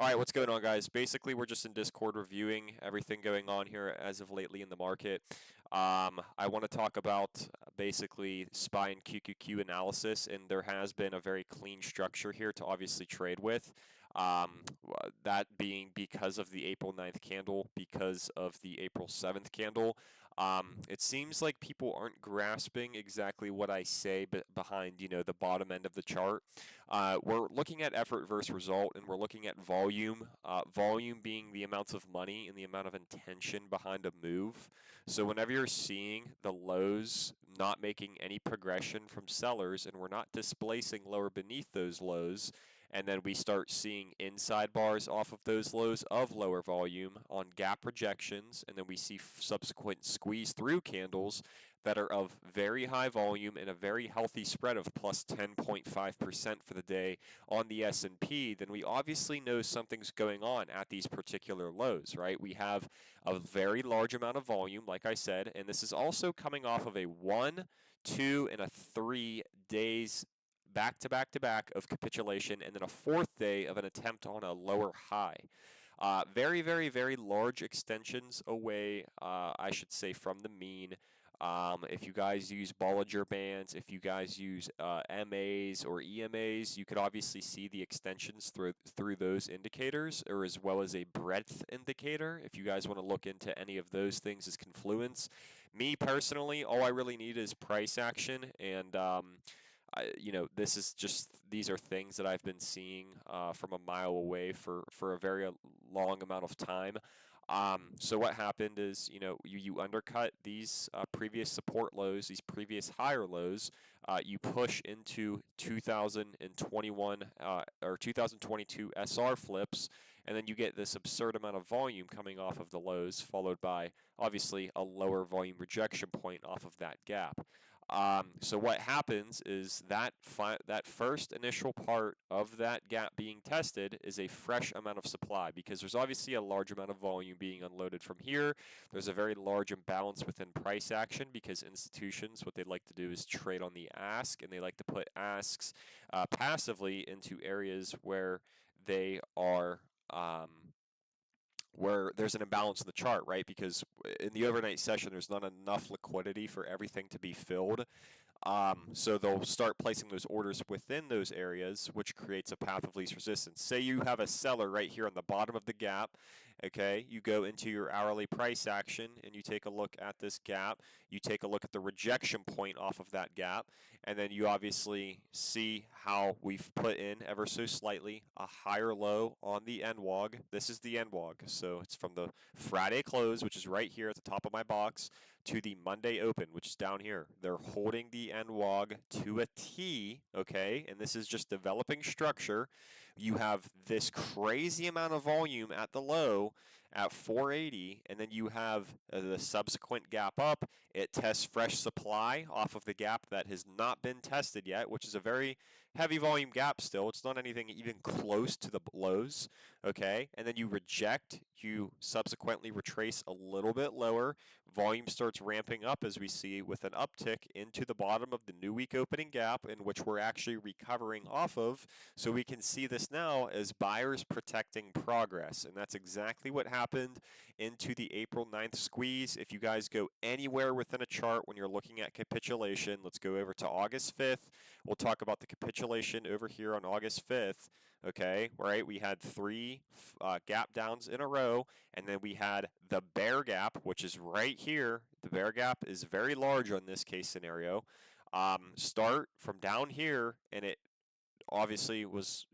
All right, what's going on, guys? Basically, we're just in Discord reviewing everything going on here as of lately in the market. I want to talk about basically SPY and QQQ analysis, and there has been a very clean structure here to obviously trade with. That being because of the April 9th candle, because of the April 7th candle. It seems like people aren't grasping exactly what I say behind, the bottom end of the chart. We're looking at effort versus result, and we're looking at volume. Volume being the amounts of money and the amount of intention behind a move. So whenever you're seeing the lows not making any progression from sellers, and we're not displacing lower beneath those lows, and then we start seeing inside bars off of those lows of lower volume on gap rejections, and then we see subsequent squeeze through candles that are of very high volume and a very healthy spread of plus 10.5% for the day on the S&P, then we obviously know something's going on at these particular lows, right? We have a very large amount of volume, like I said, and this is also coming off of a 1, 2, and a 3 days back to back to back of capitulation, and then a fourth day of an attempt on a lower high. Very, very, very large extensions away, I should say, from the mean. If you guys use Bollinger Bands, if you guys use MAs or EMAs, you could obviously see the extensions through those indicators, or as well as a breadth indicator, if you guys want to look into any of those things as confluence. Me personally, all I really need is price action, and these are things that I've been seeing from a mile away for a very long amount of time. So what happened is, you undercut these previous support lows, these previous higher lows. You push into 2021 or 2022 SR flips, and then you get this absurd amount of volume coming off of the lows, followed by obviously a lower volume rejection point off of that gap. So what happens is that first initial part of that gap being tested is a fresh amount of supply, because there's obviously a large amount of volume being unloaded from here. There's a very large imbalance within price action, because institutions, what they like to do is trade on the ask, and they like to put asks passively into areas where they are where there's an imbalance in the chart, right? Because in the overnight session, there's not enough liquidity for everything to be filled. So they'll start placing those orders within those areas, which creates a path of least resistance. Say you have a seller right here on the bottom of the gap. Okay, you go into your hourly price action and you take a look at this gap. You take a look at the rejection point off of that gap, and then you obviously see how we've put in ever so slightly a higher low on the NWOG. This is the NWOG, so it's from the Friday close, which is right here at the top of my box, to the Monday open, which is down here. They're holding the NWOG to a T, okay, and this is just developing structure. You have this crazy amount of volume at the low at 480, and then you have the subsequent gap up. It tests fresh supply off of the gap that has not been tested yet, which is a very heavy volume gap still. It's not anything even close to the lows, okay? And then you reject, you subsequently retrace a little bit lower. Volume starts ramping up, as we see, with an uptick into the bottom of the new week opening gap, in which we're actually recovering off of. So we can see this now as buyers protecting progress, and that's exactly what happened into the April 9th squeeze. If you guys go anywhere within a chart when you're looking at capitulation, let's go over to August 5th. We'll talk about the capitulation over here on August 5th. Okay, right, we had 3 gap downs in a row, and then we had the bear gap, which is right here. The bear gap is very large on this case scenario. Start from down here, and it obviously was,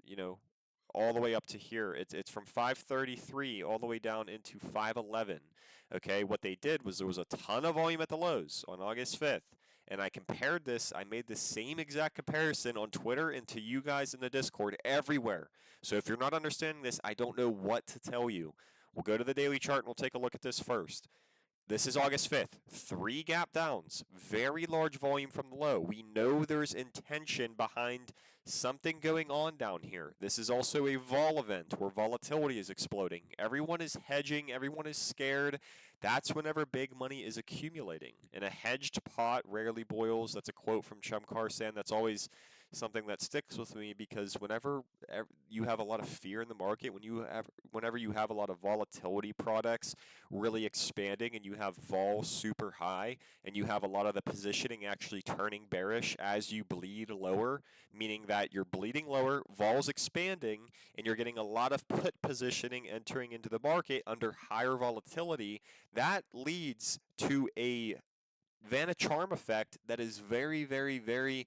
all the way up to here. It's from 533 all the way down into 511. Okay, what they did was there was a ton of volume at the lows on August 5th. And I compared this, I made the same exact comparison on Twitter and to you guys in the Discord everywhere. So if you're not understanding this, I don't know what to tell you. We'll go to the daily chart and we'll take a look at this first. This is August 5th, 3 gap downs, very large volume from the low. We know there's intention behind something going on down here. This is also a vol event where volatility is exploding. Everyone is hedging, everyone is scared. That's whenever big money is accumulating. And a hedged pot rarely boils. That's a quote from Chum Karsan. That's always, something that sticks with me because whenever you have a lot of fear in the market, whenever you have a lot of volatility products really expanding and you have vol super high and you have a lot of the positioning actually turning bearish as you bleed lower, meaning that you're bleeding lower, vol's expanding, and you're getting a lot of put positioning entering into the market under higher volatility, that leads to a Vanna charm effect that is very, very, very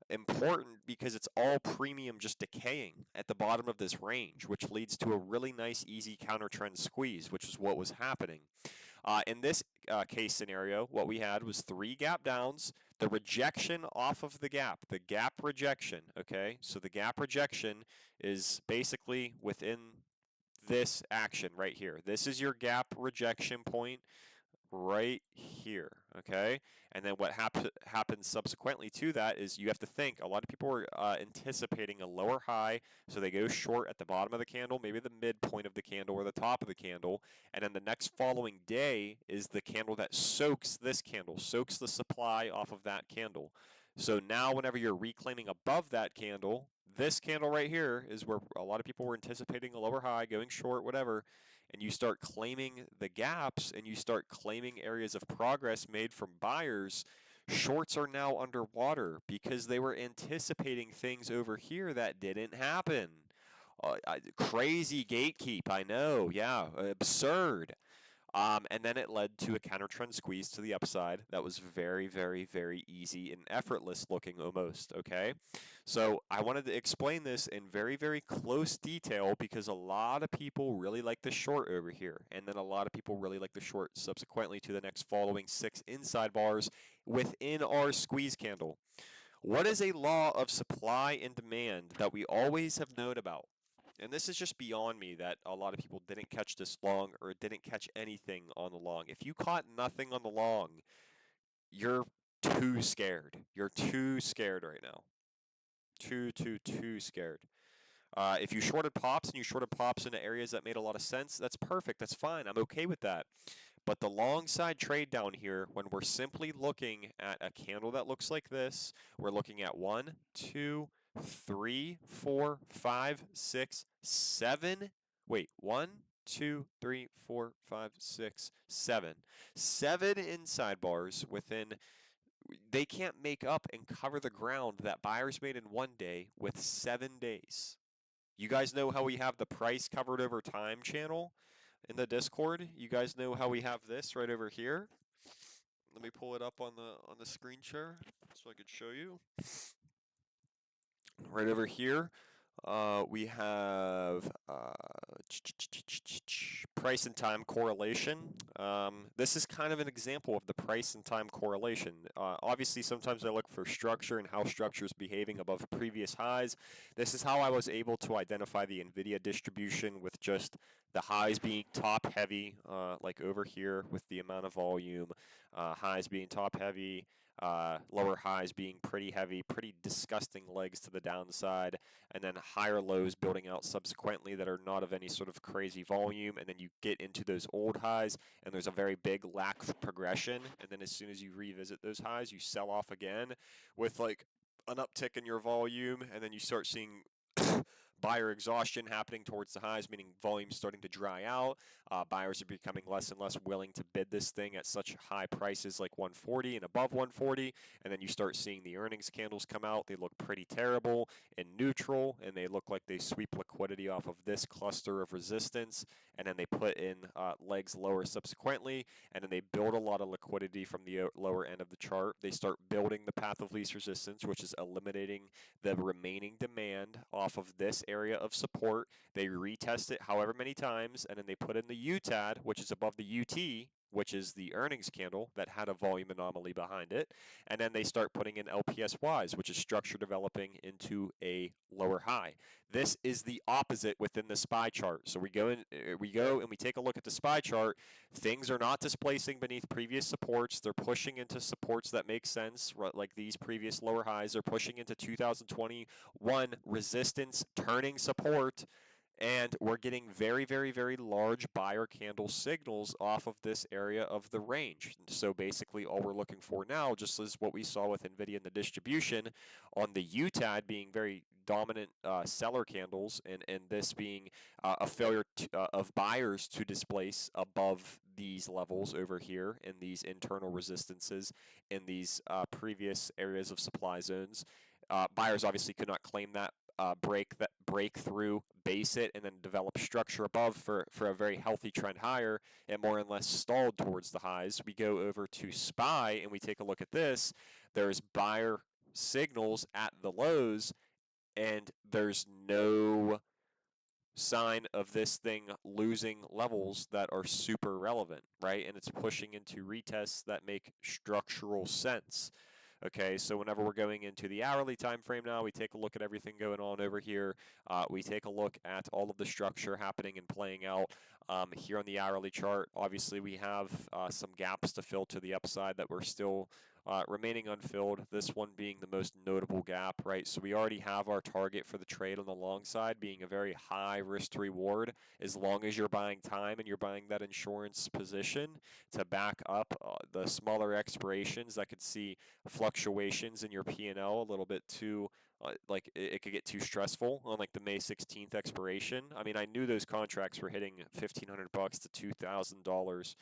important because it's all premium just decaying at the bottom of this range, which leads to a really nice, easy counter trend squeeze, which is what was happening. In this case scenario, what we had was 3 gap downs, the rejection off of the gap rejection, okay? So the gap rejection is basically within this action right here. This is your gap rejection point right here, okay? And then what happens subsequently to that is you have to think, a lot of people are anticipating a lower high, so they go short at the bottom of the candle, maybe the midpoint of the candle or the top of the candle, and then the next following day is the candle that soaks this candle, soaks the supply off of that candle. So now whenever you're reclaiming above that candle, this candle right here is where a lot of people were anticipating a lower high, going short, whatever, and you start claiming the gaps and you start claiming areas of progress made from buyers, shorts are now underwater because they were anticipating things over here that didn't happen. Crazy gatekeep, I know, yeah, absurd. And then it led to a counter trend squeeze to the upside that was very, very, very easy and effortless looking almost, okay? So I wanted to explain this in very, very close detail because a lot of people really like the short over here. And then a lot of people really like the short subsequently to the next following 6 inside bars within our squeeze candle. What is a law of supply and demand that we always have known about? And this is just beyond me that a lot of people didn't catch this long or didn't catch anything on the long. If you caught nothing on the long, you're too scared. You're too scared right now. Too scared. If you shorted pops and you shorted pops into areas that made a lot of sense, that's perfect. That's fine. I'm okay with that. But the long side trade down here, when we're simply looking at a candle that looks like this, we're looking at 1, 2, 3, 4, 5, 6, 7. Wait, 1, 2, 3, 4, 5, 6, 7. 7 inside bars within. They can't make up and cover the ground that buyers made in 1 day with 7 days. You guys know how we have the price covered over time channel in the Discord? You guys know how we have this right over here? Let me pull it up on the screen share so I could show you. Right over here, we have price and time correlation. This is kind of an example of the price and time correlation. Obviously, sometimes I look for structure and how structure is behaving above previous highs. This is how I was able to identify the NVIDIA distribution with just the highs being top heavy, like over here with the amount of volume, highs being top heavy, lower highs being pretty heavy, pretty disgusting legs to the downside, and then higher lows building out subsequently that are not of any sort of crazy volume, and then you get into those old highs, and there's a very big lack of progression, and then as soon as you revisit those highs, you sell off again with like an uptick in your volume, and then you start seeing buyer exhaustion happening towards the highs, meaning volume starting to dry out. Buyers are becoming less and less willing to bid this thing at such high prices like 140 and above 140. And then you start seeing the earnings candles come out. They look pretty terrible and neutral, and they look like they sweep liquidity off of this cluster of resistance. And then they put in legs lower subsequently, and then they build a lot of liquidity from the lower end of the chart. They start building the path of least resistance, which is eliminating the remaining demand off of this area of support. They retest it however many times, and then they put in the UTAD, which is above the UT, which is the earnings candle that had a volume anomaly behind it, and then they start putting in LPSYs, which is structure developing into a lower high. This is the opposite within the SPY chart. So we go and we take a look at the SPY chart. Things are not displacing beneath previous supports. They're pushing into supports that make sense, like these previous lower highs. They're pushing into 2021 resistance, turning support. And we're getting very, very, very large buyer candle signals off of this area of the range. So basically all we're looking for now, just as what we saw with NVIDIA in the distribution, on the UTAD being very dominant seller candles, and this being a failure of buyers to displace above these levels over here in these internal resistances in these previous areas of supply zones. Buyers obviously could not claim that breakthrough, base it, and then develop structure above for a very healthy trend higher, and more or less stalled towards the highs. We go over to SPY and we take a look at this. There's buyer signals at the lows, and there's no sign of this thing losing levels that are super relevant, right? And it's pushing into retests that make structural sense. Okay, so whenever we're going into the hourly time frame now, we take a look at everything going on over here. We take a look at all of the structure happening and playing out here on the hourly chart. Obviously, we have some gaps to fill to the upside that we're still remaining unfilled, this one being the most notable gap, right? So we already have our target for the trade on the long side being a very high risk to reward as long as you're buying time and you're buying that insurance position to back up the smaller expirations that could see fluctuations in your P&L a little bit too like it could get too stressful on like the May 16th expiration. I mean, I knew those contracts were hitting $1,500 to $2,000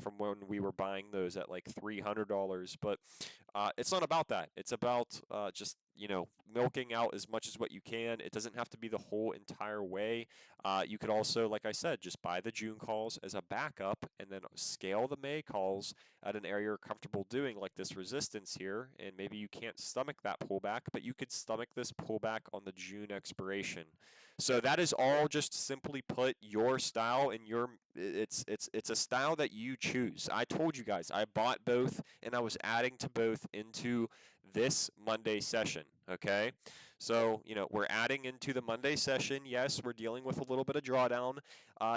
from when we were buying those at like $300, but it's not about that. It's about just milking out as much as what you can. It doesn't have to be the whole entire way. You could also, like I said, just buy the June calls as a backup and then scale the May calls at an area you're comfortable doing, like this resistance here, and maybe you can't stomach that pullback, but you could stomach this pullback on the June expiration. So that is all just simply put your style and it's a style that you choose. I told you guys I bought both and I was adding to both into this Monday session, okay? So, we're adding into the Monday session. Yes, we're dealing with a little bit of drawdown.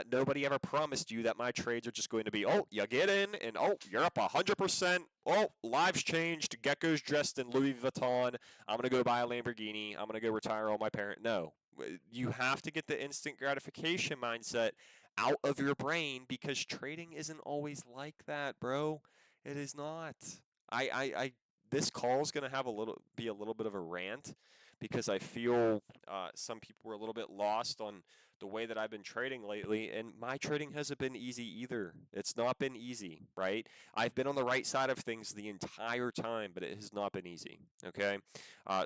Nobody ever promised you that my trades are just going to be, oh, you get in and oh, you're up 100%. Oh, lives changed. Gecko's dressed in Louis Vuitton. I'm going to go buy a Lamborghini. I'm going to go retire all my parent. No, you have to get the instant gratification mindset out of your brain because trading isn't always like that, bro. It is not. This call is going to have be a little bit of a rant because I feel some people were a little bit lost on the way that I've been trading lately, and my trading hasn't been easy either. It's not been easy, right? I've been on the right side of things the entire time, but it has not been easy, okay?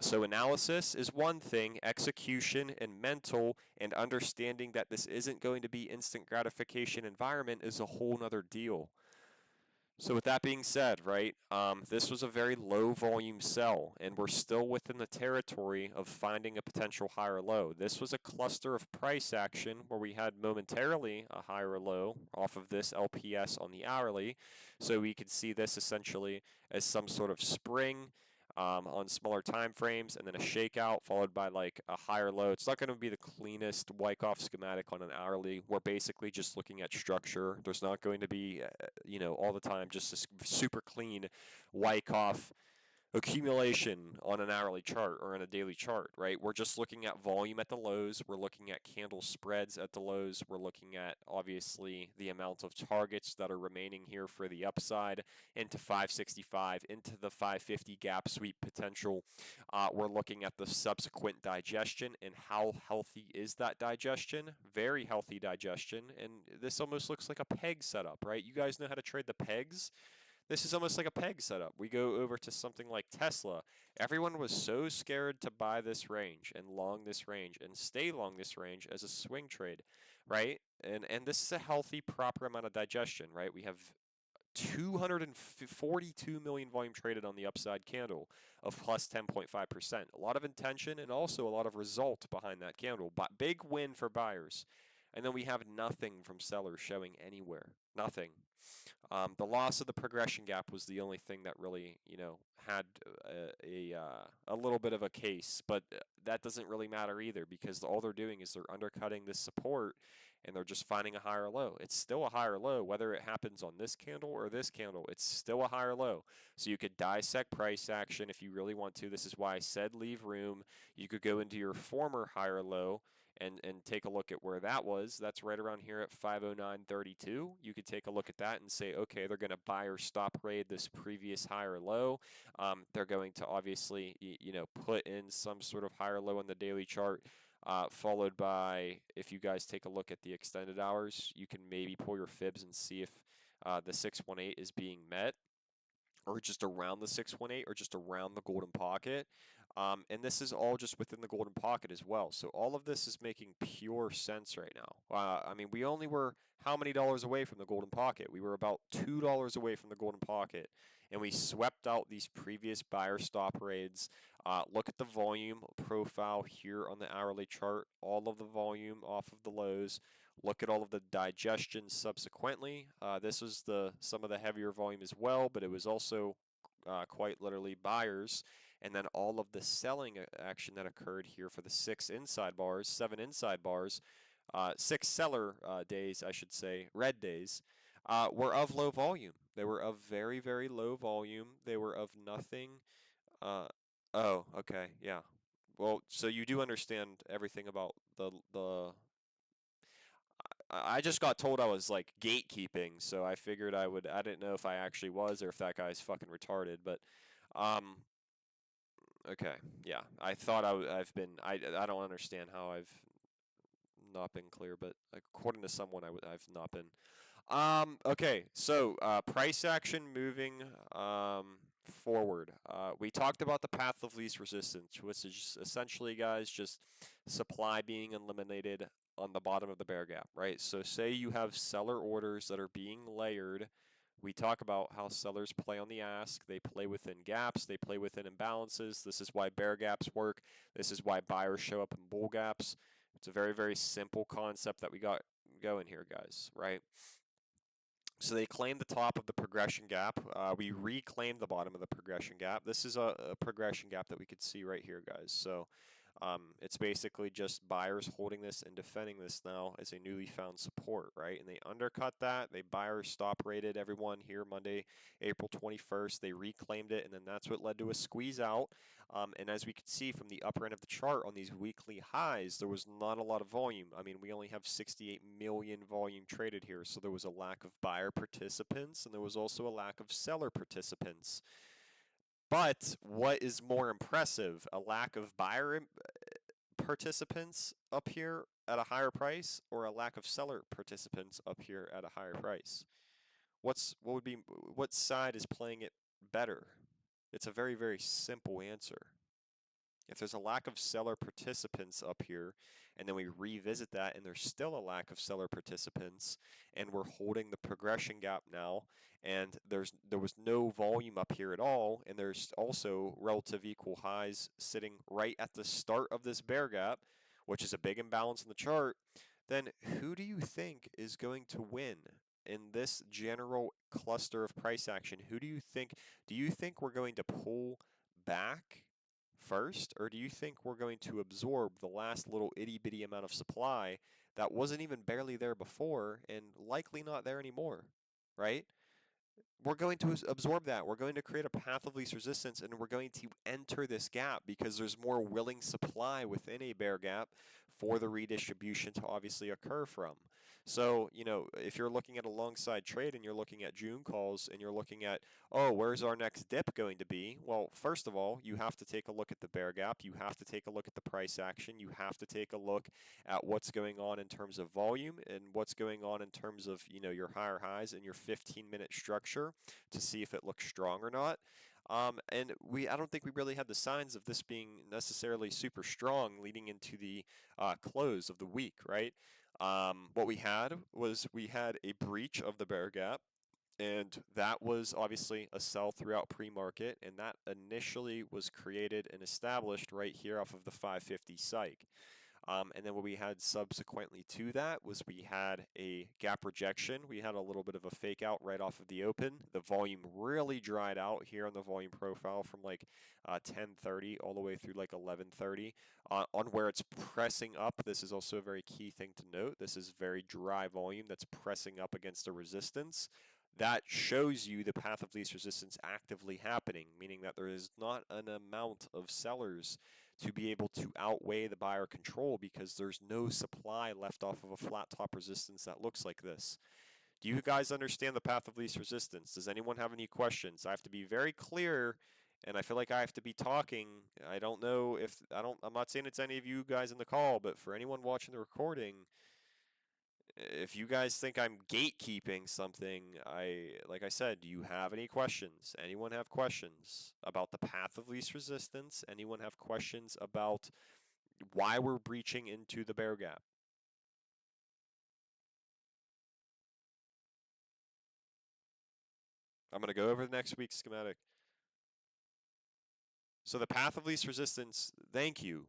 So analysis is one thing, execution and mental and understanding that this isn't going to be instant gratification environment is a whole nother deal. So with that being said, right, this was a very low volume sell, and we're still within the territory of finding a potential higher low. This was a cluster of price action where we had momentarily a higher low off of this LPS on the hourly. So we could see this essentially as some sort of spring on smaller time frames, and then a shakeout followed by like a higher low. It's not going to be the cleanest Wyckoff schematic on an hourly. We're basically just looking at structure. There's not going to be, all the time just a super clean Wyckoff accumulation on an hourly chart or on a daily chart, right? We're just looking at volume at the lows. We're looking at candle spreads at the lows. We're looking at, obviously, the amount of targets that are remaining here for the upside into 565, into the 550 gap sweep potential. We're looking at the subsequent digestion and how healthy is that digestion? Very healthy digestion. And this almost looks like a peg setup, right? You guys know how to trade the pegs? This is almost like a peg setup. We go over to something like Tesla. Everyone was so scared to buy this range and long this range and stay long this range as a swing trade, right? And this is a healthy, proper amount of digestion, right? We have 242 million volume traded on the upside candle of plus 10.5%. A lot of intention and also a lot of result behind that candle. But big win for buyers. And then we have nothing from sellers showing anywhere. Nothing. The loss of the progression gap was the only thing that really, had a little bit of a case, but that doesn't really matter either because all they're doing is they're undercutting this support and they're just finding a higher low. It's still a higher low, whether it happens on this candle or this candle, it's still a higher low. So you could dissect price action if you really want to. This is why I said leave room. You could go into your former higher low and take a look at where that was. That's right around here at 509.32. You could take a look at that and say, okay, they're going to buy or stop raid this previous higher low. They're going to obviously, put in some sort of higher low on the daily chart. Followed by, if you guys take a look at the extended hours, you can maybe pull your fibs and see if the 618 is being met, or just around the 618, or just around the golden pocket. And this is all just within the golden pocket as well. So all of this is making pure sense right now. I mean, we only were how many dollars away from the golden pocket? We were about $2 away from the golden pocket, and we swept out these previous buyer stop raids. Look at the volume profile here on the hourly chart, all of the volume off of the lows. Look at all of the digestion subsequently. This was some of the heavier volume as well, but it was also quite literally buyers. And then all of the selling action that occurred here for the 7 inside bars, 6 seller days, I should say, red days, were of low volume. They were of very, very low volume. They were of nothing. Oh, okay, yeah. Well, so you do understand everything about the I just got told I was like gatekeeping, so I figured I would. I didn't know if I actually was or if that guy's fucking retarded, but um, okay, yeah. I thought I've been. I don't understand how I've not been clear, but according to someone, I've not been. Okay, so price action moving forward. We talked about the path of least resistance, which is essentially, guys, just supply being eliminated on the bottom of the bear gap, right? So say you have seller orders that are being layered. We talk about how sellers play on the ask. They play within gaps. They play within imbalances. This is why bear gaps work. This is why buyers show up in bull gaps. It's a very, very simple concept that we got going here, guys, right? So they claimed the top of the progression gap. We reclaimed the bottom of the progression gap. This is a progression gap that we could see right here, guys. So it's basically just buyers holding this and defending this now as a newly found support, right? And they undercut that. They buyers stop rated everyone here Monday, April 21st. They reclaimed it, and then that's what led to a squeeze out. And as we could see from the upper end of the chart on these weekly highs, there was not a lot of volume. I mean, we only have 68 million volume traded here, so there was a lack of buyer participants, and there was also a lack of seller participants. But what is more impressive, a lack of buyer participants up here at a higher price, or a lack of seller participants up here at a higher price? What side is playing it better? It's a very, very simple answer. If there's a lack of seller participants up here, and then we revisit that and there's still a lack of seller participants, and we're holding the progression gap now, and there was no volume up here at all, and there's also relative equal highs sitting right at the start of this bear gap, which is a big imbalance in the chart, then who do you think is going to win in this general cluster of price action? Who do you think? Do you think we're going to pull back first, or do you think we're going to absorb the last little itty bitty amount of supply that wasn't even barely there before and likely not there anymore, right? We're going to absorb that. We're going to create a path of least resistance, and we're going to enter this gap because there's more willing supply within a bear gap for the redistribution to obviously occur from. So, if you're looking at a long side trade and you're looking at June calls and you're looking at, oh, where's our next dip going to be? Well, first of all, you have to take a look at the bear gap. You have to take a look at the price action. You have to take a look at what's going on in terms of volume and what's going on in terms of, your higher highs and your 15-minute structure to see if it looks strong or not. And I don't think we really had the signs of this being necessarily super strong leading into the close of the week, right? What we had a breach of the bear gap, and that was obviously a sell throughout pre-market, and that initially was created and established right here off of the 550 psych. And then what we had subsequently to that was we had a gap rejection. We had a little bit of a fake out right off of the open. The volume really dried out here on the volume profile from like 10:30 all the way through like 11:30. On where it's pressing up, this is also a very key thing to note. This is very dry volume that's pressing up against a resistance. That shows you the path of least resistance actively happening, meaning that there is not an amount of sellers to be able to outweigh the buyer control because there's no supply left off of a flat top resistance that looks like this. Do you guys understand the path of least resistance? Does anyone have any questions? I have to be very clear, and I feel like I have to be talking. I don't know if I'm not saying it's any of you guys in the call, but for anyone watching the recording, if you guys think I'm gatekeeping something, like I said, do you have any questions? Anyone have questions about the path of least resistance? Anyone have questions about why we're breaching into the bear gap? I'm going to go over the next week's schematic. So the path of least resistance, thank you.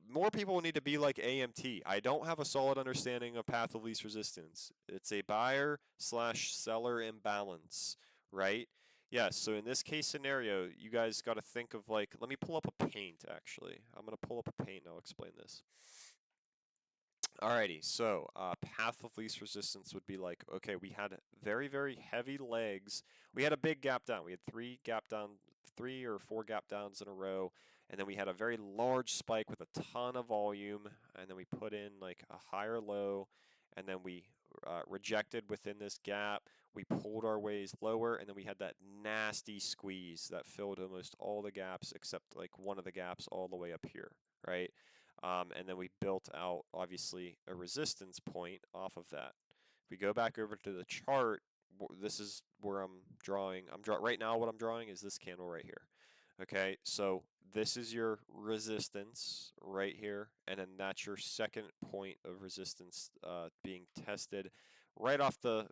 More people need to be like AMT. I don't have a solid understanding of path of least resistance. It's a buyer slash seller imbalance, right? Yes, so in this case scenario, you guys got to think of like, let me pull up a paint actually. I'm going to pull up a paint and I'll explain this. Alrighty, so path of least resistance would be like, okay, we had very, very heavy legs. We had a big gap down. We had three or four gap downs in a row, and then we had a very large spike with a ton of volume, and then we put in like a higher low, and then we rejected within this gap. We pulled our ways lower, and then we had that nasty squeeze that filled almost all the gaps except like one of the gaps all the way up here, right? And then we built out, obviously, a resistance point off of that. If we go back over to the chart, this is where I'm drawing. Right now what I'm drawing is this candle right here. Okay, so this is your resistance right here, and then that's your second point of resistance being tested right off the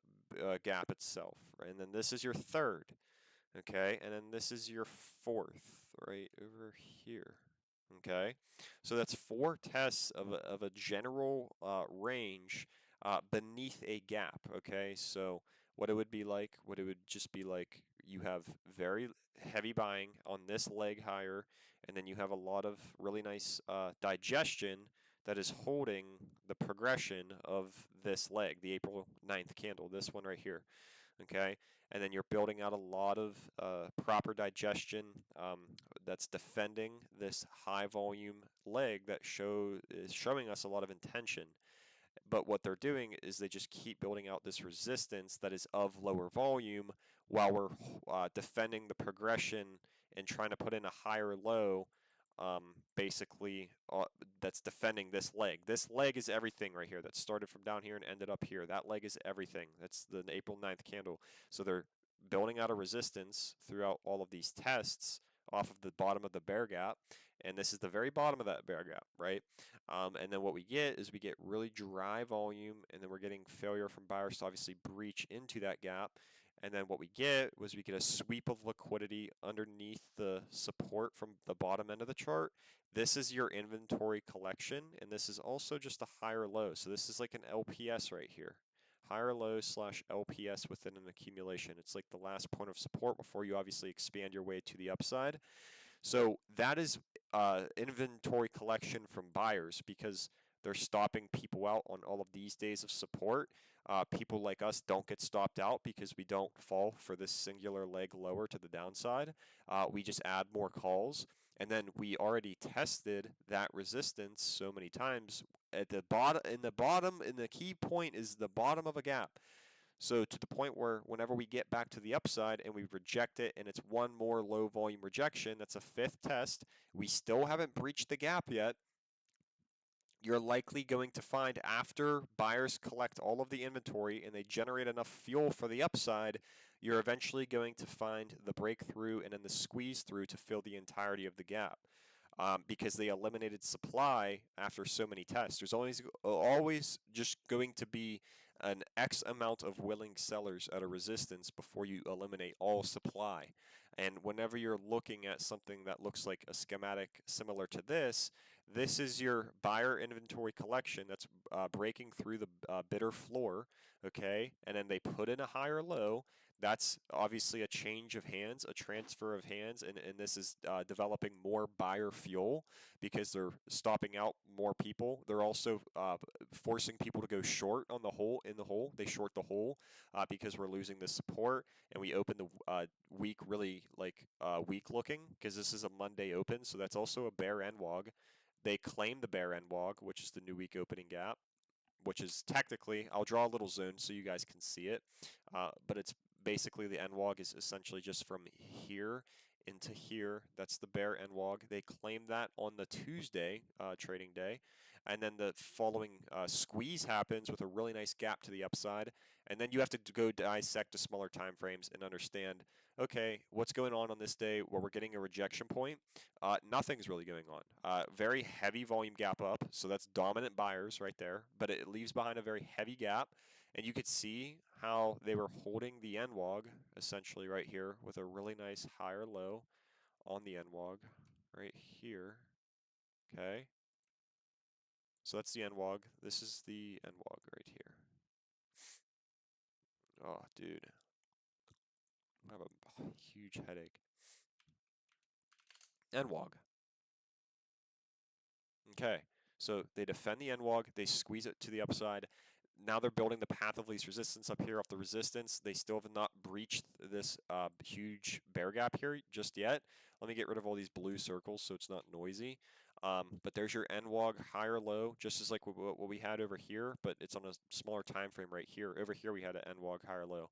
gap itself. Right? And then this is your third. Okay, and then this is your fourth right over here. Okay, so that's four tests of a general range beneath a gap. Okay, so what it would be like, what it would just be like, you have very heavy buying on this leg higher, and then you have a lot of really nice digestion that is holding the progression of this leg, the April 9th candle, this one right here. Okay, and then you're building out a lot of proper digestion that's defending this high volume leg that is showing us a lot of intention. But what they're doing is they just keep building out this resistance that is of lower volume while we're defending the progression and trying to put in a higher low, basically that's defending this leg. This leg is everything right here. That started from down here and ended up here. That leg is everything. That's the April 9th candle. So they're building out a resistance throughout all of these tests off of the bottom of the bear gap, and this is the very bottom of that bear gap, right? And then what we get is we get really dry volume, and then we're getting failure from buyers to obviously breach into that gap. And then what we get was we get a sweep of liquidity underneath the support from the bottom end of the chart. This is your inventory collection, and this is also just a higher low. So this is like an LPS right here. Higher low slash LPS within an accumulation. It's like the last point of support before you obviously expand your way to the upside. So that is inventory collection from buyers because they're stopping people out on all of these days of support. People like us don't get stopped out because we don't fall for this singular leg lower to the downside. We just add more calls. And then we already tested that resistance so many times at the bottom. In the key point is the bottom of a gap. So to the point where whenever we get back to the upside and we reject it and it's one more low volume rejection, that's a fifth test, we still haven't breached the gap yet. You're likely going to find after buyers collect all of the inventory and they generate enough fuel for the upside, you're eventually going to find the breakthrough and then the squeeze through to fill the entirety of the gap. Because they eliminated supply after so many tests. There's always just going to be an X amount of willing sellers at a resistance before you eliminate all supply. And whenever you're looking at something that looks like a schematic similar to this, This is your buyer inventory collection that's breaking through the bidder floor, okay? And then they put in a high or low. That's obviously a change of hands, a transfer of hands, and this is developing more buyer fuel because they're stopping out more people. They're also forcing people to go short on the hole in the hole. They short the hole because we're losing the support, and we open the week really like weak looking because this is a Monday open, so that's also a bear NWOG. They claim the bear NWOG, which is the new week opening gap, which is technically, I'll draw a little zone so you guys can see it, but it's basically the NWOG is essentially just from here into here. That's the bear NWOG. They claim that on the Tuesday trading day, and then the following squeeze happens with a really nice gap to the upside, and then you have to go dissect to smaller time frames and understand, okay, what's going on this day where we're getting a rejection point? Nothing's really going on. Very heavy volume gap up, so that's dominant buyers right there, but it leaves behind a very heavy gap. And you could see how they were holding the NWOG essentially right here with a really nice higher low on the NWOG right here. Okay. So that's the NWOG. This is the NWOG right here. Oh, dude. I have a huge headache. NWOG. Okay, so they defend the NWOG, they squeeze it to the upside. Now they're building the path of least resistance up here off the resistance. They still have not breached this huge bear gap here just yet. Let me get rid of all these blue circles so it's not noisy. But there's your NWOG higher low, just as like what we had over here, but it's on a smaller time frame right here. Over here we had an NWOG higher low.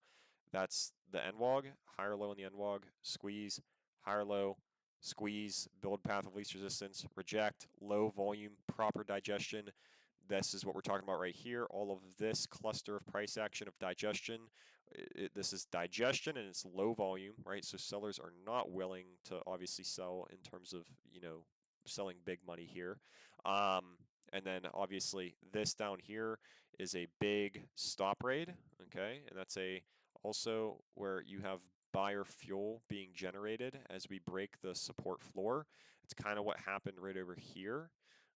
That's the NWOG, higher low on the NWOG, squeeze, higher low, squeeze, build path of least resistance, reject, low volume, proper digestion. This is what we're talking about right here. All of this cluster of price action of digestion. This is digestion and it's low volume, right? So sellers are not willing to obviously sell in terms of, selling big money here. And then obviously this down here is a big stop raid, okay? And that's also where you have buyer fuel being generated as we break the support floor. It's kind of what happened right over here.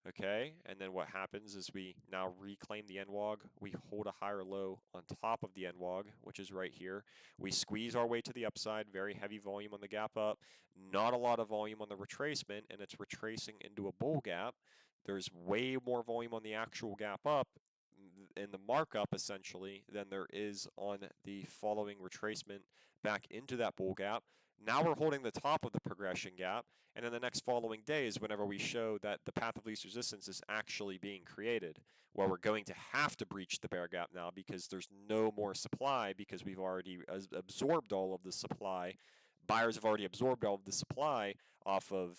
Okay, and then what happens is we now reclaim the NWOG. We hold a higher low on top of the NWOG, which is right here. We squeeze our way to the upside, very heavy volume on the gap up, not a lot of volume on the retracement, and it's retracing into a bull gap. There's way more volume on the actual gap up in the markup essentially than there is on the following retracement back into that bull gap. Now we're holding the top of the progression gap, and in the next following days, whenever we show that the path of least resistance is actually being created, where we're going to have to breach the bear gap now because there's no more supply because we've already absorbed all of the supply. Buyers have already absorbed all of the supply off of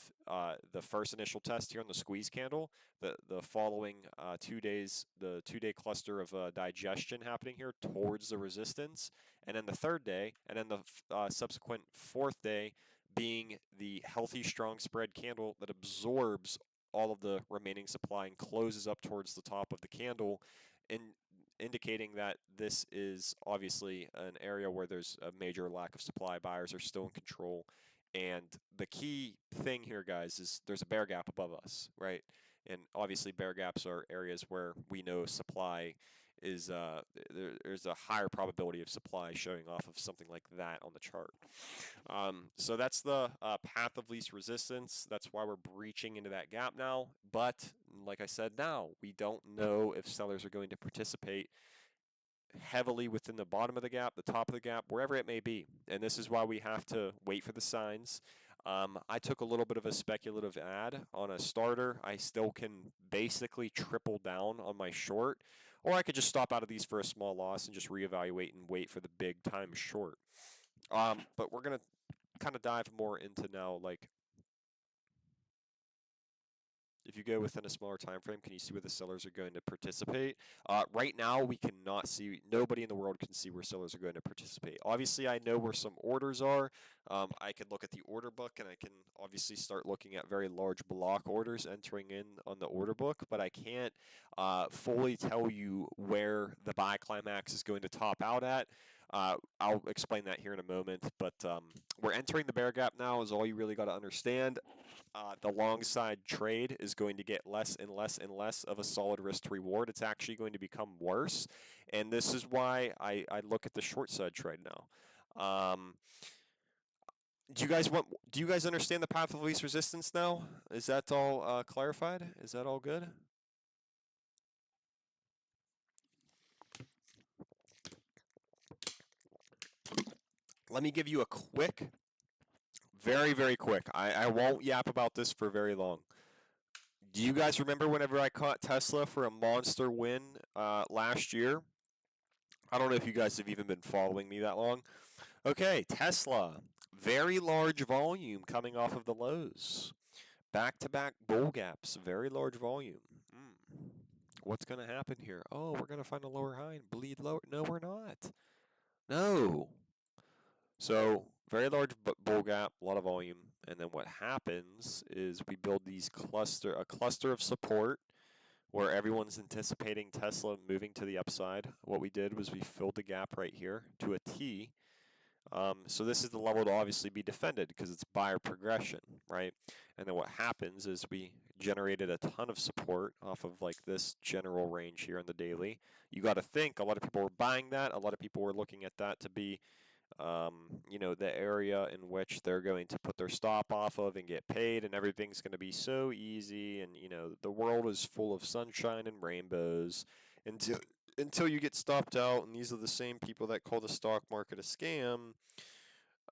the first initial test here on the squeeze candle. The following 2 days, the 2-day cluster of digestion happening here towards the resistance, and then the third day, and then the subsequent fourth day being the healthy, strong spread candle that absorbs all of the remaining supply and closes up towards the top of the candle, indicating that this is obviously an area where there's a major lack of supply. Buyers are still in control. And the key thing here, guys, is there's a bear gap above us, right? And obviously bear gaps are areas where we know supply is there's a higher probability of supply showing off of something like that on the chart. So that's the path of least resistance. That's why we're breaching into that gap now. But like I said, now we don't know if sellers are going to participate heavily within the bottom of the gap, the top of the gap, wherever it may be. And this is why we have to wait for the signs. I took a little bit of a speculative ad on a starter. I still can basically triple down on my short, or I could just stop out of these for a small loss and just reevaluate and wait for the big time short. But we're going to kind of dive more into now, like, if you go within a smaller time frame, can you see where the sellers are going to participate? Right now, we cannot see, nobody in the world can see where sellers are going to participate. Obviously, I know where some orders are. I can look at the order book, and I can obviously start looking at very large block orders entering in on the order book, but I can't fully tell you where the buy climax is going to top out at. I'll explain that here in a moment, but we're entering the bear gap now is all you really got to understand. The long side trade is going to get less and less and less of a solid risk to reward. It's actually going to become worse, and this is why I look at the short side trade now. Do you guys understand the path of least resistance now? Is that all clarified? Is that all good? Let me give you a quick, very, very quick. I won't yap about this for very long. Do you guys remember whenever I caught Tesla for a monster win last year? I don't know if you guys have even been following me that long. Okay, Tesla, very large volume coming off of the lows. Back-to-back bull gaps, very large volume. What's going to happen here? Oh, we're going to find a lower high and bleed lower. No, we're not. No. So very large bull gap, a lot of volume, and then what happens is we build a cluster of support where everyone's anticipating Tesla moving to the upside. What we did was we filled the gap right here to a T. So this is the level to obviously be defended because it's buyer progression, right? And then what happens is we generated a ton of support off of like this general range here on the daily. You got to think a lot of people were buying that. A lot of people were looking at that to be you know, the area in which they're going to put their stop off of and get paid, and everything's going to be so easy, and you know, the world is full of sunshine and rainbows until you get stopped out, and these are the same people that call the stock market a scam.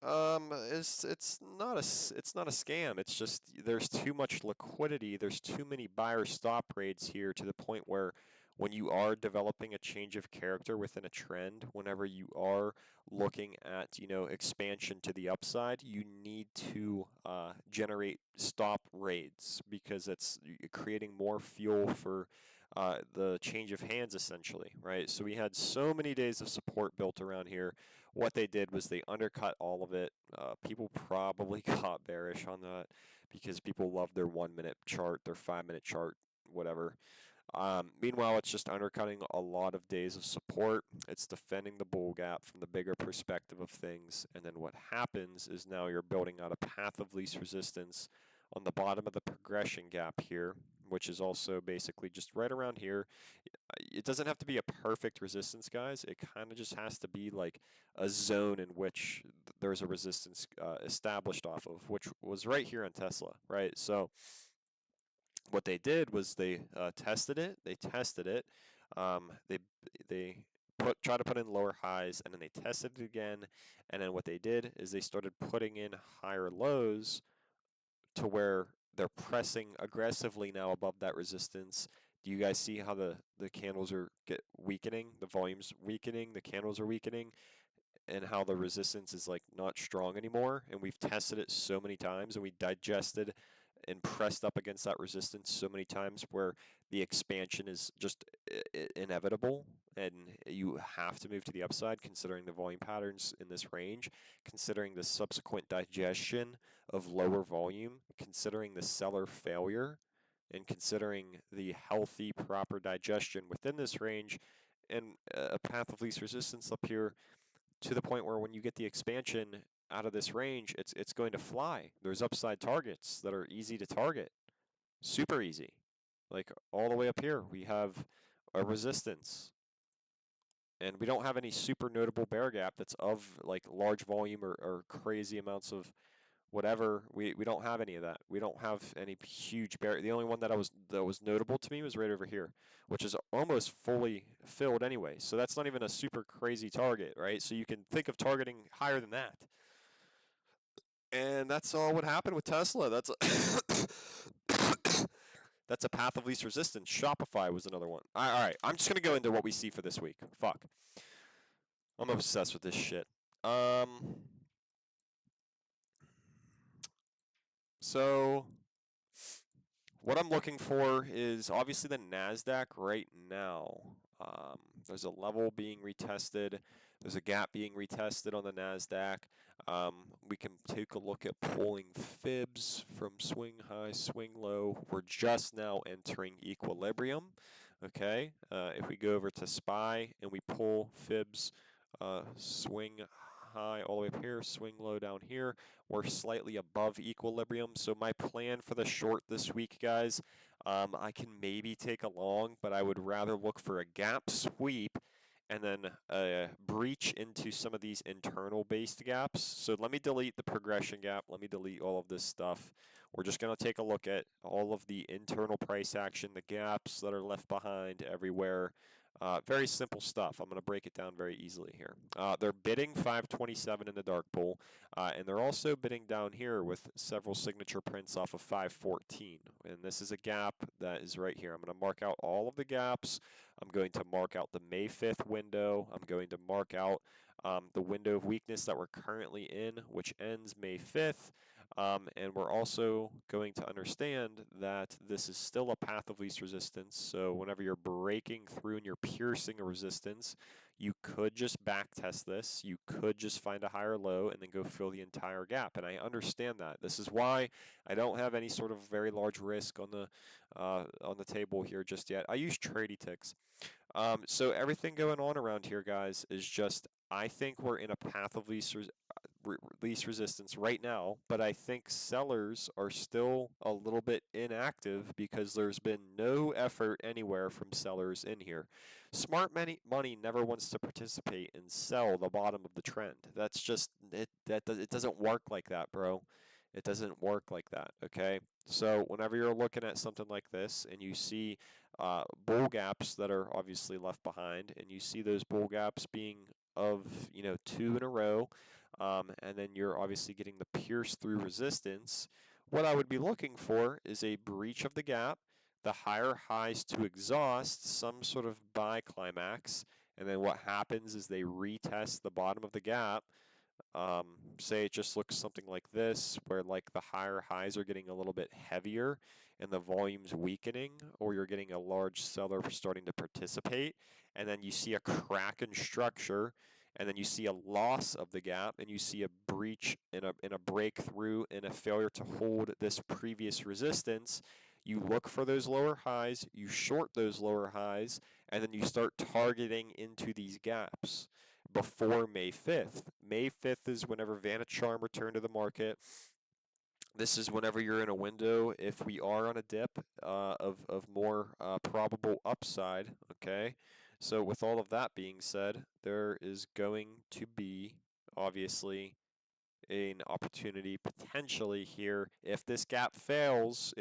It's not a scam. It's just there's too much liquidity. There's too many buyer stop rates here to the point where when you are developing a change of character within a trend, whenever you are looking at, you know, expansion to the upside, you need to generate stop rates because it's creating more fuel for the change of hands essentially, right? So we had so many days of support built around here. What they did was they undercut all of it. People probably got bearish on that because people love their 1 minute chart, their 5 minute chart, whatever. Meanwhile, it's just undercutting a lot of days of support. It's defending the bull gap from the bigger perspective of things. And then what happens is now you're building out a path of least resistance on the bottom of the progression gap here, which is also basically just right around here. It doesn't have to be a perfect resistance, guys. It kind of just has to be like a zone in which there's a resistance established off of, which was right here on Tesla, right? So what they did was they tested it. They tested it. They try to put in lower highs, and then they tested it again. And then what they did is they started putting in higher lows to where they're pressing aggressively now above that resistance. Do you guys see how the candles are weakening? The volume's weakening. The candles are weakening, and how the resistance is like not strong anymore. And we've tested it so many times, and we digested and pressed up against that resistance so many times where the expansion is just inevitable and you have to move to the upside considering the volume patterns in this range, considering the subsequent digestion of lower volume, considering the seller failure, and considering the healthy proper digestion within this range, and a path of least resistance up here to the point where when you get the expansion out of this range, it's going to fly. There's upside targets that are easy to target, super easy. Like all the way up here, we have a resistance, and we don't have any super notable bear gap that's of like large volume or crazy amounts of whatever. We don't have any of that. We don't have any huge bear. The only one that was notable to me was right over here, which is almost fully filled anyway. So that's not even a super crazy target, right? So you can think of targeting higher than that. And that's all what happened with Tesla. That's that's a path of least resistance. Shopify was another one. All right, I'm just gonna go into what we see for this week. Fuck, I'm obsessed with this shit. So what I'm looking for is obviously the NASDAQ right now. There's a level being retested. There's a gap being retested on the NASDAQ. We can take a look at pulling fibs from swing high, swing low. We're just now entering equilibrium. Okay, if we go over to SPY and we pull fibs swing high all the way up here, swing low down here. We're slightly above equilibrium. So my plan for the short this week, guys, I can maybe take a long, but I would rather look for a gap sweep and then a breach into some of these internal based gaps. So let me delete the progression gap. Let me delete all of this stuff. We're just going to take a look at all of the internal price action, the gaps that are left behind everywhere. Very simple stuff. I'm going to break it down very easily here. They're bidding 527 in the dark pool, and they're also bidding down here with several signature prints off of 514. And this is a gap that is right here. I'm going to mark out all of the gaps. I'm going to mark out the May 5th window. I'm going to mark out the window of weakness that we're currently in, which ends May 5th. And we're also going to understand that this is still a path of least resistance. So whenever you're breaking through and you're piercing a resistance, you could just back test this. You could just find a higher low and then go fill the entire gap. And I understand that. This is why I don't have any sort of very large risk on the table here just yet. I use tradie ticks. So everything going on around here, guys, is just I think we're in a path of least resistance right now, but I think sellers are still a little bit inactive because there's been no effort anywhere from sellers in here. Smart money never wants to participate and sell the bottom of the trend. That's just it. It doesn't work like that, bro. It doesn't work like that. Okay. So whenever you're looking at something like this and you see bull gaps that are obviously left behind, and you see those bull gaps being of 2 in a row, and then you're obviously getting the pierce through resistance. What I would be looking for is a breach of the gap, the higher highs to exhaust, some sort of buy climax, and then what happens is they retest the bottom of the gap. Say it just looks something like this, where like the higher highs are getting a little bit heavier and the volume's weakening, or you're getting a large seller starting to participate, and then you see a crack in structure, and then you see a loss of the gap, and you see a breach in a breakthrough and a failure to hold this previous resistance. You look for those lower highs, you short those lower highs, and then you start targeting into these gaps before May 5th. May 5th is whenever Vanacharm returned to the market. This is whenever you're in a window, if we are on a dip of more probable upside, okay? So with all of that being said, there is going to be, obviously, an opportunity potentially here. If this gap fails,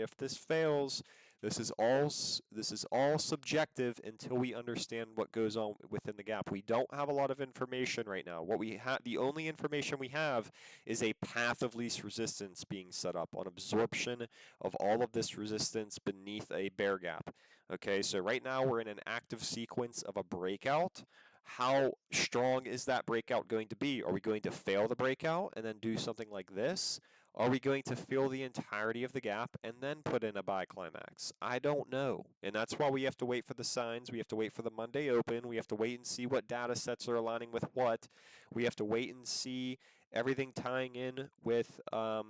this is all subjective until we understand what goes on within the gap. We don't have a lot of information right now. What we have, the only information we have is a path of least resistance being set up on absorption of all of this resistance beneath a bear gap. Okay, so right now we're in an active sequence of a breakout. How strong is that breakout going to be? Are we going to fail the breakout and then do something like this? Are we going to fill the entirety of the gap and then put in a buy climax? I don't know. And that's why we have to wait for the signs. We have to wait for the Monday open. We have to wait and see what data sets are aligning with what. We have to wait and see everything tying in with what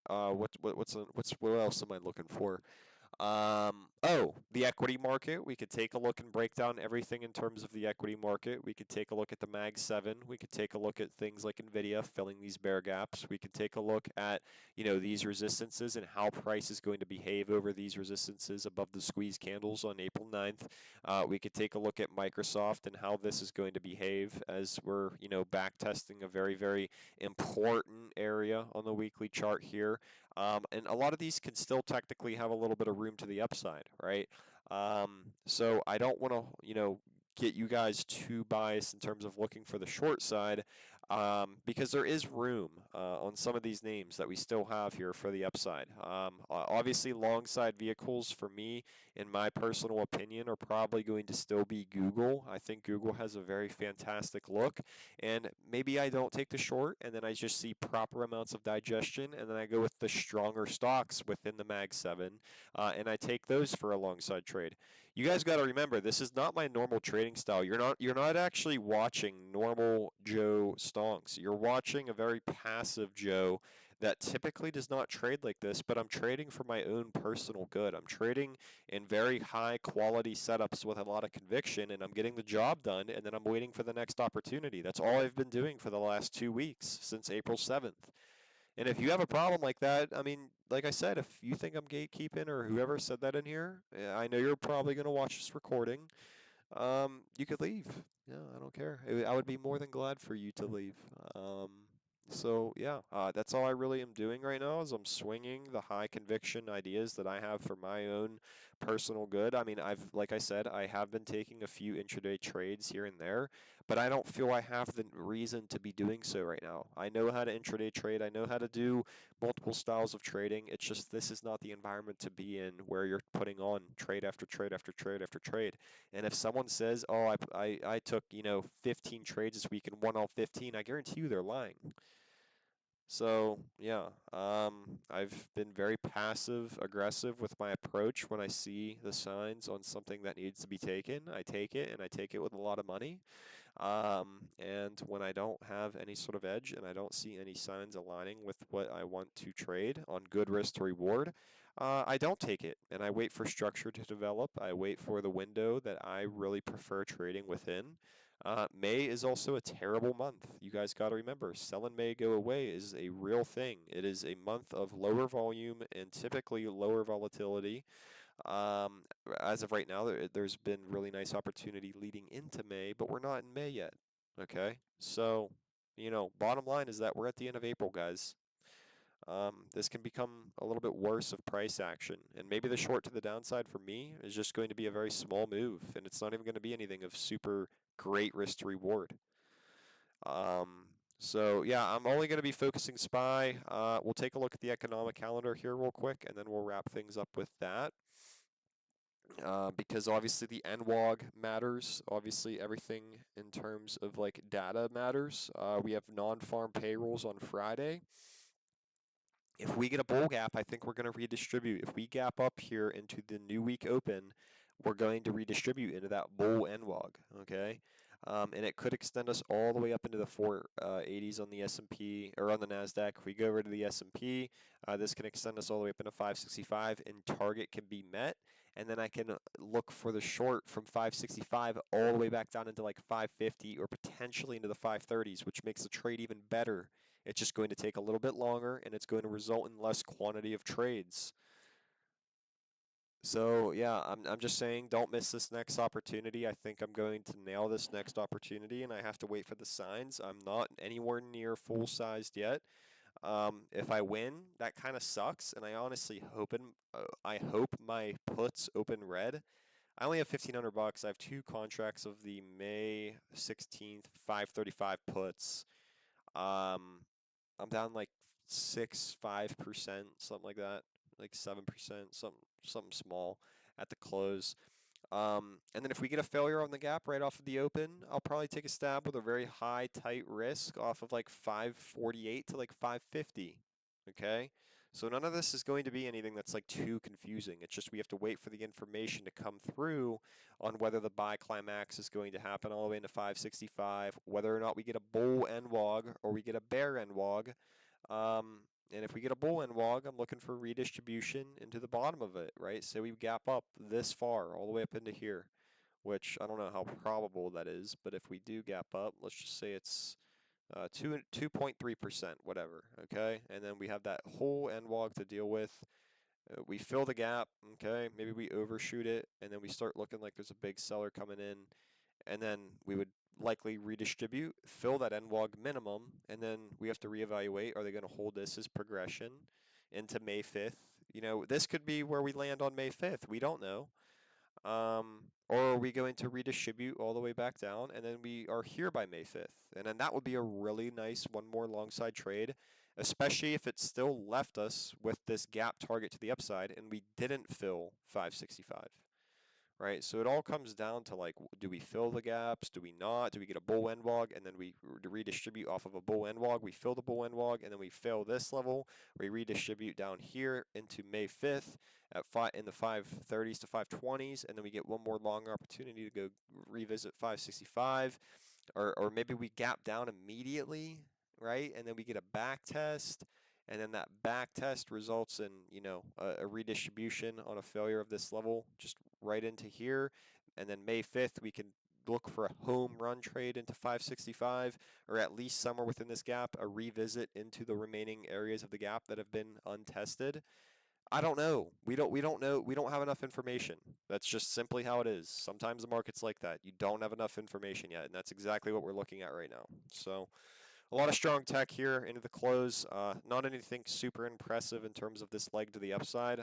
else am I looking for? The equity market. We could take a look and break down everything in terms of the equity market. We could take a look at the Mag 7. We could take a look at things like Nvidia filling these bear gaps. We could take a look at, these resistances and how price is going to behave over these resistances above the squeeze candles on April 9th. We could take a look at Microsoft and how this is going to behave as we're, back testing a very, very important area on the weekly chart here. And a lot of these can still technically have a little bit of room to the upside, right? So I don't want to, get you guys too biased in terms of looking for the short side, because there is room on some of these names that we still have here for the upside. Obviously, long side vehicles for me, in my personal opinion, are probably going to still be Google. I think Google has a very fantastic look, and maybe I don't take the short, and then I just see proper amounts of digestion, and then I go with the stronger stocks within the Mag 7, and I take those for a long side trade. You guys got to remember, this is not my normal trading style. You're not actually watching normal Joe Stonks. You're watching a very passive Joe that typically does not trade like this, but I'm trading for my own personal good. I'm trading in very high quality setups with a lot of conviction, and I'm getting the job done, and then I'm waiting for the next opportunity. That's all I've been doing for the last 2 weeks since April 7th. And if you have a problem like that, I mean, like I said, if you think I'm gatekeeping or whoever said that in here, I know you're probably going to watch this recording. You could leave. Yeah, I don't care. I would be more than glad for you to leave. Um, so yeah, that's all I really am doing right now is I'm swinging the high conviction ideas that I have for my own personal good. I mean, like I said, I have been taking a few intraday trades here and there, but I don't feel I have the reason to be doing so right now. I know how to intraday trade. I know how to do multiple styles of trading. It's just this is not the environment to be in where you're putting on trade after trade after trade after trade. And if someone says, "Oh, I took 15 trades this week and won all 15," I guarantee you they're lying. So yeah, I've been very passive aggressive with my approach. When I see the signs on something that needs to be taken, I take it, and I take it with a lot of money. And when I don't have any sort of edge and I don't see any signs aligning with what I want to trade on good risk to reward, I don't take it and I wait for structure to develop. I wait for the window that I really prefer trading within. May is also a terrible month. You guys got to remember, sell in May, go away is a real thing. It is a month of lower volume and typically lower volatility. Um, as of right now, there's been really nice opportunity leading into May, but we're not in May yet. Okay, so bottom line is that we're at the end of April, guys. This can become a little bit worse of price action, and maybe the short to the downside for me is just going to be a very small move, and it's not even going to be anything of super great risk to reward. So yeah, I'm only going to be focusing SPY. We'll take a look at the economic calendar here real quick, and then we'll wrap things up with that. Because obviously the NWOG matters. Obviously everything in terms of like data matters. We have non-farm payrolls on Friday. If we get a bull gap, I think we're going to redistribute. If we gap up here into the new week open, we're going to redistribute into that bull NWOG, okay? And it could extend us all the way up into the 480s on the S&P or on the Nasdaq. If we go over to the S&P, this can extend us all the way up into 565, and target can be met. And then I can look for the short from 565 all the way back down into like 550 or potentially into the 530s, which makes the trade even better. It's just going to take a little bit longer, and it's going to result in less quantity of trades. So yeah, I'm just saying, don't miss this next opportunity. I think I'm going to nail this next opportunity, and I have to wait for the signs. I'm not anywhere near full-sized yet. If I win, that kind of sucks, and I honestly I hope my puts open red. I only have 1,500 bucks. I have two contracts of the May 16th 535 puts. Um, I'm down like 5%, something like that, like 7%, something small at the close. And then if we get a failure on the gap right off of the open, I'll probably take a stab with a very high tight risk off of like 548 to like 550. Okay? So none of this is going to be anything that's like too confusing. It's just we have to wait for the information to come through on whether the buy climax is going to happen all the way into 565, whether or not we get a bull NWOG or we get a bear NWOG. Um, and if we get a bull NWOG, I'm looking for redistribution into the bottom of it, right? So we gap up this far, all the way up into here, which I don't know how probable that is, but if we do gap up, let's just say it's 2.3%, whatever, okay? And then we have that whole NWOG to deal with. We fill the gap, okay? Maybe we overshoot it, and then we start looking like there's a big seller coming in, and then we would likely redistribute, fill that NWOG minimum, and then we have to reevaluate, are they going to hold this as progression into May 5th? This could be where we land on May 5th. We don't know. Or are we going to redistribute all the way back down, and then we are here by May 5th? And then that would be a really nice one more long side trade, especially if it still left us with this gap target to the upside and we didn't fill 565. Right, so it all comes down to like, do we fill the gaps? Do we not? Do we get a bull NWOG and then we redistribute off of a bull NWOG? We fill the bull NWOG and then we fill this level. We redistribute down here into May 5th at in the 530s to 520s, and then we get one more long opportunity to go revisit 565, or maybe we gap down immediately, right? And then we get a back test. and then that back test results in, a redistribution on a failure of this level just right into here, and then May 5th we can look for a home run trade into 565, or at least somewhere within this gap, a revisit into the remaining areas of the gap that have been untested. I don't know. We don't know. We don't have enough information. That's just simply how it is. Sometimes the market's like that. You don't have enough information yet, and that's exactly what we're looking at right now. So a lot of strong tech here into the close. Not anything super impressive in terms of this leg to the upside.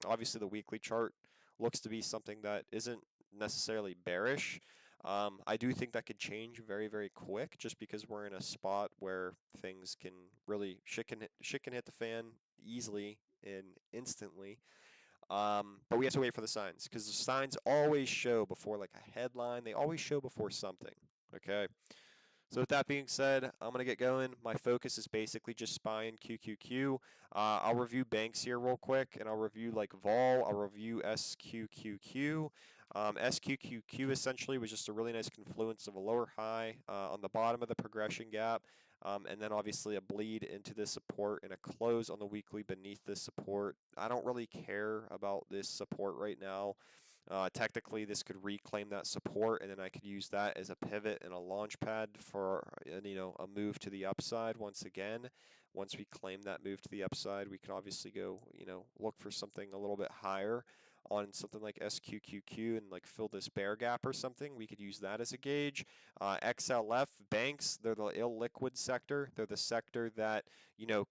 Obviously, the weekly chart looks to be something that isn't necessarily bearish. I do think that could change very, very quick, just because we're in a spot where things can really shit can hit the fan easily and instantly. But we have to wait for the signs, because the signs always show before like a headline. They always show before something. Okay. So with that being said, I'm going to get going. My focus is basically just SPY and QQQ. I'll review banks here real quick, and I'll review like vol. I'll review SQQQ. SQQQ essentially was just a really nice confluence of a lower high on the bottom of the progression gap, and then obviously a bleed into the support and a close on the weekly beneath this support. I don't really care about this support right now. Technically, this could reclaim that support, and then I could use that as a pivot and a launch pad for a move to the upside once again. Once we claim that move to the upside, we can obviously go look for something a little bit higher on something like SQQQ and like fill this bear gap or something. We could use that as a gauge. XLF banks, they're the illiquid sector. They're the sector that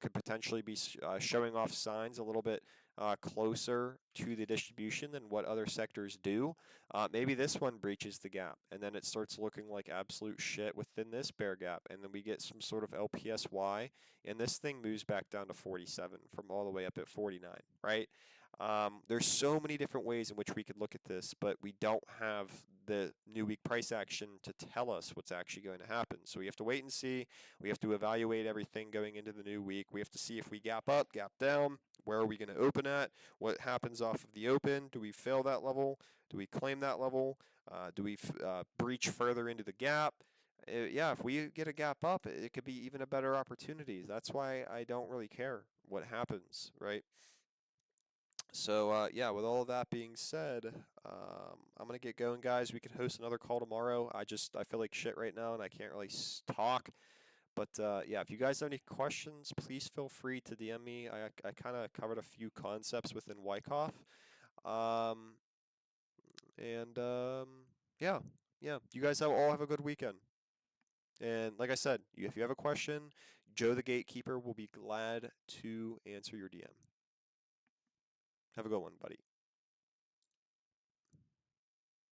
could potentially be showing off signs a little bit closer to the distribution than what other sectors do. Maybe this one breaches the gap, and then it starts looking like absolute shit within this bear gap, and then we get some sort of LPSY, and this thing moves back down to 47 from all the way up at 49, right? There's so many different ways in which we could look at this, but we don't have the new week price action to tell us what's actually going to happen. So we have to wait and see. We have to evaluate everything going into the new week. We have to see if we gap up, gap down. Where are we going to open at? What happens off of the open? Do we fail that level? Do we claim that level? Do we breach further into the gap? Yeah, if we get a gap up, it could be even a better opportunity. That's why I don't really care what happens, right? So yeah, with all of that being said, I'm gonna get going, guys. We could host another call tomorrow. I feel like shit right now, and I can't really talk. But yeah, if you guys have any questions, please feel free to DM me. I kind of covered a few concepts within Wyckoff. Um, and yeah, yeah. You guys all have a good weekend. And like I said, if you have a question, Joe the Gatekeeper will be glad to answer your DM. Have a good one, buddy.